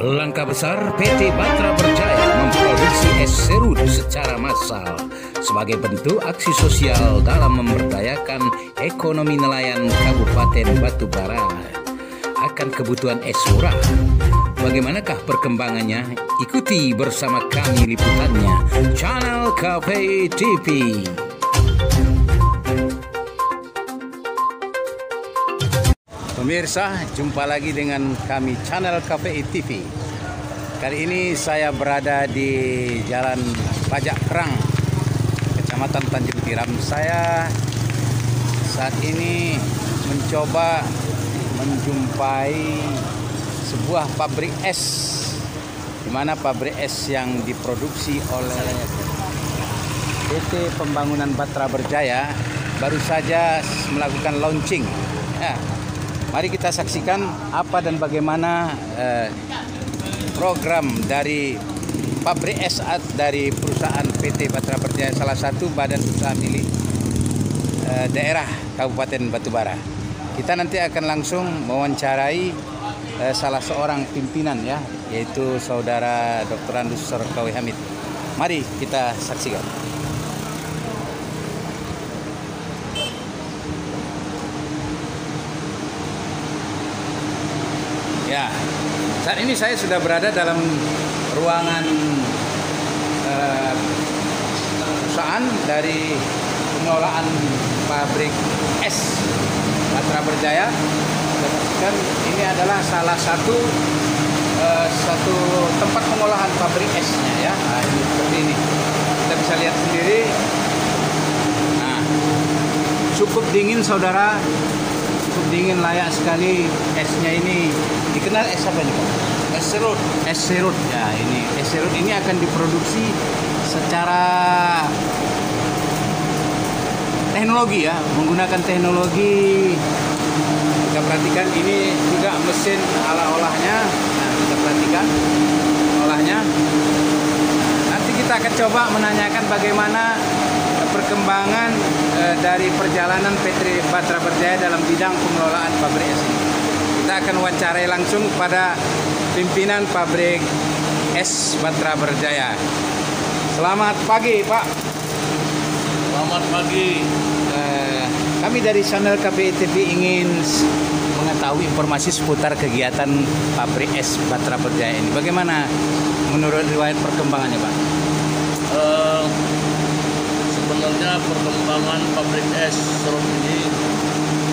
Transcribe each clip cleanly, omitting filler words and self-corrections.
Langkah besar PT Batra Berjaya memproduksi es serut secara massal sebagai bentuk aksi sosial dalam memberdayakan ekonomi nelayan Kabupaten Batubara akan kebutuhan es murah. Bagaimanakah perkembangannya? Ikuti bersama kami liputannya. Channel Cafe TV. Pemirsa, jumpa lagi dengan kami Channel KPI TV. Kali ini saya berada di Jalan Pajak Kerang, Kecamatan Tanjung Tiram. Saya saat ini mencoba menjumpai sebuah pabrik es, di mana pabrik es yang diproduksi oleh PT Pembangunan Batra Berjaya baru saja melakukan launching. Ya. Mari kita saksikan apa dan bagaimana program dari pabrik es dari perusahaan PT Batra Berjaya, salah satu badan usaha milik daerah Kabupaten Batubara. Kita nanti akan langsung mewawancarai salah seorang pimpinan, ya, yaitu Saudara Dr. Andus Sarkawi Hamid. Mari kita saksikan. Ya, saat ini saya sudah berada dalam ruangan perusahaan dari pengelolaan pabrik es Batra Berjaya. Dan ini adalah salah satu tempat pengolahan pabrik esnya, ya. Nah, ini seperti ini. Kita bisa lihat sendiri. Nah, cukup dingin, saudara. Cukup dingin, layak sekali esnya ini. Dikenal es apa nih, Pak? Es serut. Es serut. Ya, ini es serut ini akan diproduksi secara teknologi, ya, menggunakan teknologi. Kita perhatikan ini juga mesin olahnya. Nah, kita perhatikan olahnya. Nanti kita akan coba menanyakan bagaimana perkembangan dari perjalanan PT Batra Berjaya dalam bidang pengelolaan pabrik es ini. Kita akan wawancarai langsung pada pimpinan pabrik es Batra Berjaya. Selamat pagi, Pak. Selamat pagi. Kami dari channel KPI TV ingin mengetahui informasi seputar kegiatan pabrik es Batra Berjaya ini. Bagaimana menurut riwayat perkembangannya, Pak? Sebenarnya perkembangan pabrik es serut ini,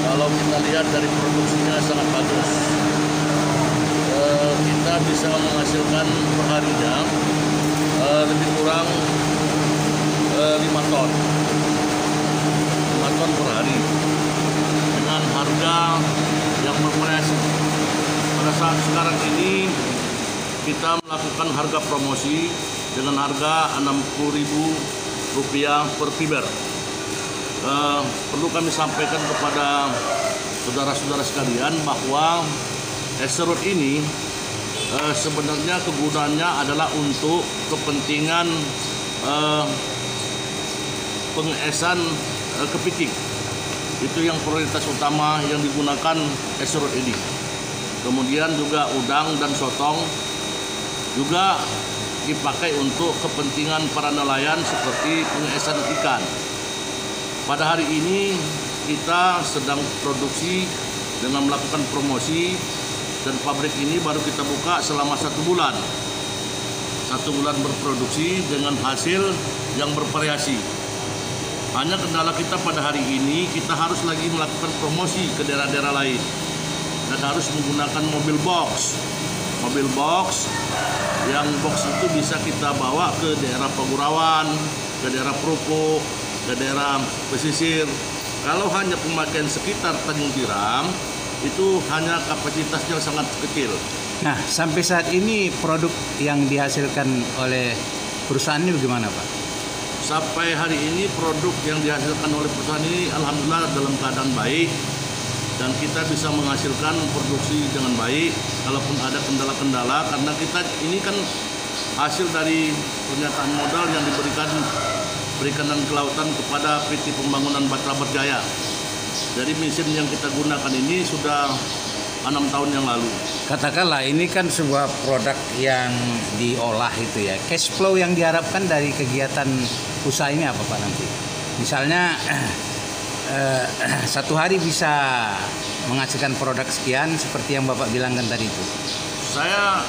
kalau kita lihat dari produksinya sangat bagus. Kita bisa menghasilkan perharinya lebih kurang 5 ton. 5 ton per hari dengan harga yang bervariasi. Pada saat sekarang ini kita melakukan harga promosi dengan harga Rp60.000 per fiber. Perlu kami sampaikan kepada saudara-saudara sekalian bahwa es serut ini sebenarnya kegunaannya adalah untuk kepentingan pengesan kepiting. Itu yang prioritas utama yang digunakan es serut ini. Kemudian juga udang dan sotong juga dipakai untuk kepentingan para nelayan seperti pengesan ikan. Pada hari ini kita sedang produksi dengan melakukan promosi, dan pabrik ini baru kita buka selama 1 bulan. 1 bulan berproduksi dengan hasil yang bervariasi. Hanya kendala kita pada hari ini, kita harus lagi melakukan promosi ke daerah-daerah lain dan harus menggunakan mobil box. Mobil box yang box itu bisa kita bawa ke daerah Pagurawan, ke daerah Proko, ke daerah pesisir. Kalau hanya pemakaian sekitar Tanjung Tiram, itu hanya kapasitasnya sangat kecil. Nah, sampai saat ini produk yang dihasilkan oleh perusahaan ini bagaimana, Pak? Sampai hari ini produk yang dihasilkan oleh perusahaan ini alhamdulillah dalam keadaan baik, dan kita bisa menghasilkan produksi dengan baik. Kalaupun ada kendala-kendala, karena kita ini kan hasil dari pernyataan modal yang diberikan Perikanan Kelautan kepada PT Pembangunan Batra Berjaya. Jadi mesin yang kita gunakan ini sudah 6 tahun yang lalu. Katakanlah ini kan sebuah produk yang diolah itu ya. Cash flow yang diharapkan dari kegiatan usaha ini apa Pak nanti? Misalnya satu hari bisa menghasilkan produk sekian seperti yang Bapak bilangkan tadi itu. Saya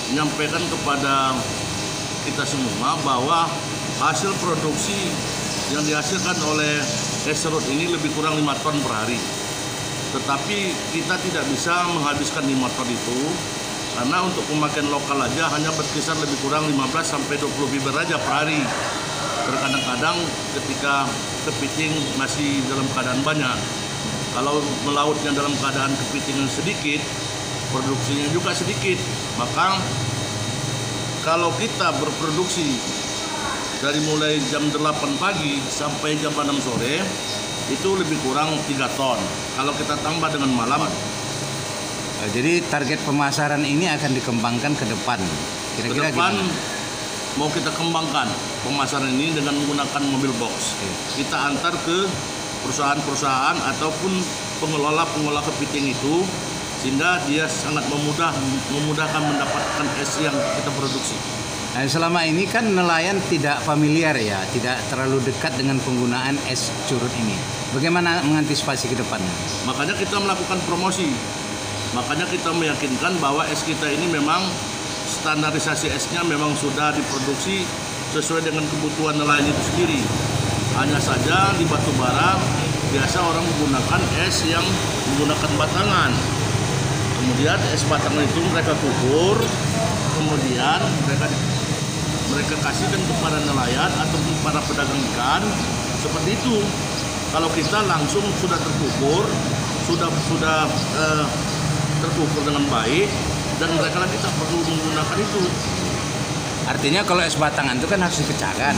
menyampaikan kepada kita semua bahwa hasil produksi yang dihasilkan oleh es serut ini lebih kurang 5 ton per hari. Tetapi kita tidak bisa menghabiskan 5 ton itu karena untuk pemakaian lokal aja hanya berkisar lebih kurang 15-20 fiber aja per hari. Terkadang-kadang ketika kepiting masih dalam keadaan banyak, kalau melautnya dalam keadaan kepiting yang sedikit, produksinya juga sedikit. Maka kalau kita berproduksi dari mulai jam 8 pagi sampai jam 6 sore itu lebih kurang 3 ton. Kalau kita tambah dengan malam, jadi target pemasaran ini akan dikembangkan ke depan. Kira-kira ke depan gimana? mau kita kembangkan pemasaran ini dengan menggunakan mobil box. Kita antar ke perusahaan-perusahaan ataupun pengelola kepiting itu, sehingga dia sangat memudahkan mendapatkan es yang kita produksi. Nah, selama ini kan nelayan tidak familiar ya, tidak terlalu dekat dengan penggunaan es curut ini. Bagaimana mengantisipasi ke depan? Makanya kita melakukan promosi. Makanya kita meyakinkan bahwa es kita ini memang standarisasi esnya memang sudah diproduksi sesuai dengan kebutuhan nelayan itu sendiri. Hanya saja di batubara biasa orang menggunakan es yang menggunakan batangan. Kemudian es batangan itu mereka kukur, kemudian mereka kasihkan kepada nelayan atau para pedagang ikan seperti itu. Kalau kita langsung sudah terkukur, sudah terkukur dengan baik, dan mereka lagi tak perlu menggunakan itu. Artinya kalau es batangan itu kan harus dipecahkan.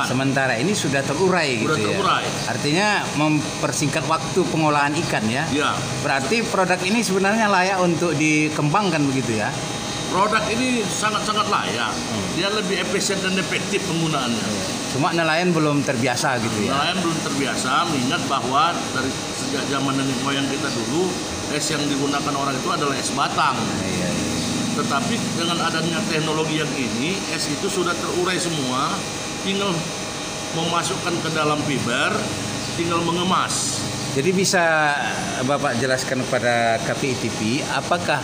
Sementara ini sudah terurai gitu ya. Artinya mempersingkat waktu pengolahan ikan ya. Ya. Berarti produk ini sebenarnya layak untuk dikembangkan begitu ya. Produk ini sangat-sangat layak. Dia lebih efisien dan efektif penggunaannya. Cuma nelayan belum terbiasa gitu ya. Nelayan belum terbiasa mengingat bahwa dari sejak zaman nenek moyang kita dulu es yang digunakan orang itu adalah es batang. Iya. Tetapi dengan adanya teknologi yang ini, es itu sudah terurai semua, tinggal memasukkan ke dalam fiber, tinggal mengemas. Jadi bisa Bapak jelaskan kepada KPITP, apakah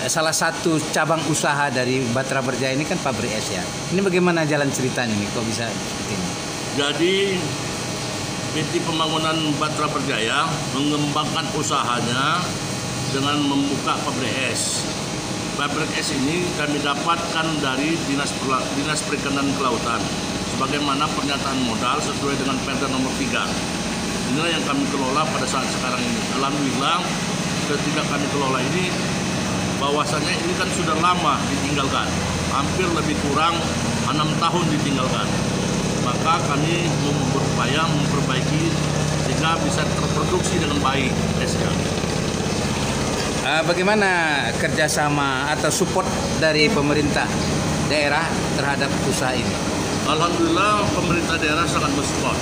salah satu cabang usaha dari Batra Berjaya ini kan pabrik es ya. Ini bagaimana jalan ceritanya nih, kok bisa seperti ini? Jadi PT Pembangunan Batra Berjaya mengembangkan usahanya dengan membuka pabrik es. Pabrik es ini kami dapatkan dari Dinas Perikanan Kelautan sebagaimana pernyataan modal sesuai dengan Perda nomor 3. Inilah yang kami kelola pada saat sekarang ini. Alhamdulillah ketika kami kelola ini bahwasanya ini kan sudah lama ditinggalkan, hampir lebih kurang 6 tahun ditinggalkan. Maka kami berupaya memperbaiki sehingga bisa terproduksi dengan baik esnya. Bagaimana kerjasama atau support dari pemerintah daerah terhadap usaha ini? Alhamdulillah pemerintah daerah sangat mensupport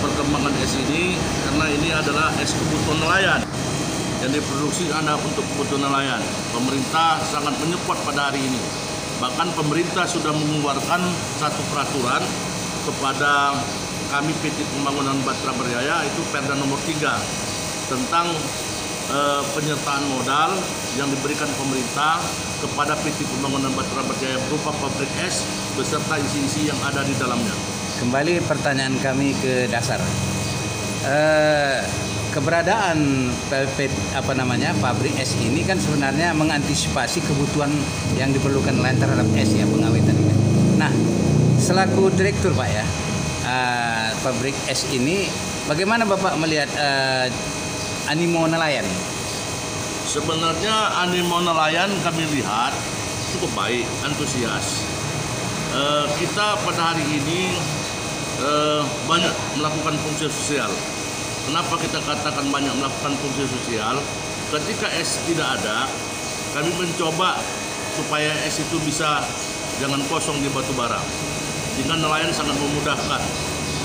perkembangan es ini karena ini adalah es kebutuhan nelayan yang diproduksi ada untuk kebutuhan nelayan. Pemerintah sangat menyupport pada hari ini. Bahkan pemerintah sudah mengeluarkan satu peraturan kepada kami PT Pembangunan Batra Berjaya, itu Perda nomor 3 tentang penyertaan modal yang diberikan pemerintah kepada PT Pembangunan Batra Berjaya berupa pabrik es beserta isi-isi yang ada di dalamnya. Kembali pertanyaan kami ke dasar. Keberadaan pabrik es ini kan sebenarnya mengantisipasi kebutuhan yang diperlukan nelayan terhadap es ya, pengawetan ini. Nah, selaku direktur Pak ya, pabrik es ini, bagaimana Bapak melihat animo nelayan? Sebenarnya animo nelayan kami lihat cukup baik, antusias. Kita pada hari ini banyak melakukan fungsi sosial. Kenapa kita katakan banyak melakukan fungsi sosial? Ketika es tidak ada, kami mencoba supaya es itu bisa jangan kosong di batubara. Sehingga nelayan sangat memudahkan.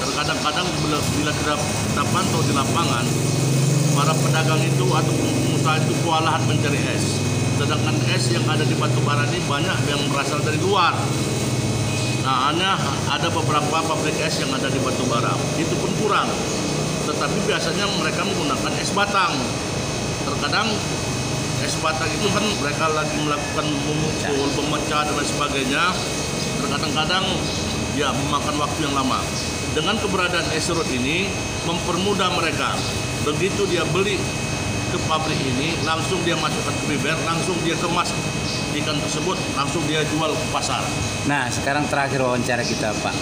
Terkadang-kadang bila kita pantau di lapangan, para pedagang itu atau pengusaha itu kewalahan mencari es. Sedangkan es yang ada di batubara ini banyak yang berasal dari luar. Nah, hanya ada beberapa pabrik es yang ada di batubara. Itu pun kurang. Tetapi biasanya mereka menggunakan es batang. Terkadang es batang itu kan mereka lagi melakukan memukul, memecah dan lain sebagainya. Terkadang-kadang ya memakan waktu yang lama. Dengan keberadaan es serut ini mempermudah mereka. Begitu dia beli ke pabrik ini, langsung dia masukkan ke biber, langsung dia kemas ikan tersebut, langsung dia jual ke pasar. Nah, sekarang terakhir wawancara kita, Pak.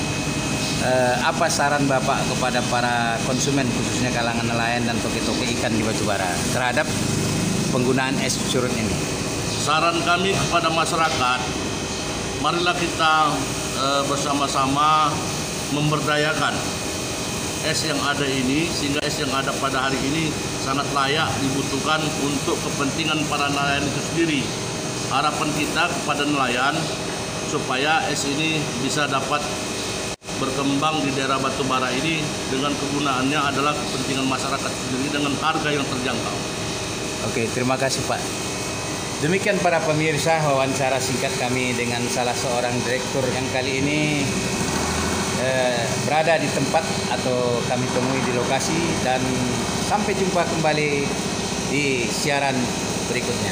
Apa saran Bapak kepada para konsumen, khususnya kalangan nelayan dan toke-toke ikan di batubara terhadap penggunaan es serut ini? Saran kami kepada masyarakat, marilah kita bersama-sama memberdayakan es yang ada ini, sehingga es yang ada pada hari ini sangat layak dibutuhkan untuk kepentingan para nelayan itu sendiri. Harapan kita kepada nelayan supaya es ini bisa dapat berkembang di daerah batubara ini dengan kegunaannya adalah kepentingan masyarakat sendiri dengan harga yang terjangkau. Oke, terima kasih Pak. Demikian para pemirsa wawancara singkat kami dengan salah seorang direktur yang kali ini berada di tempat atau kami temui di lokasi, dan sampai jumpa kembali di siaran berikutnya.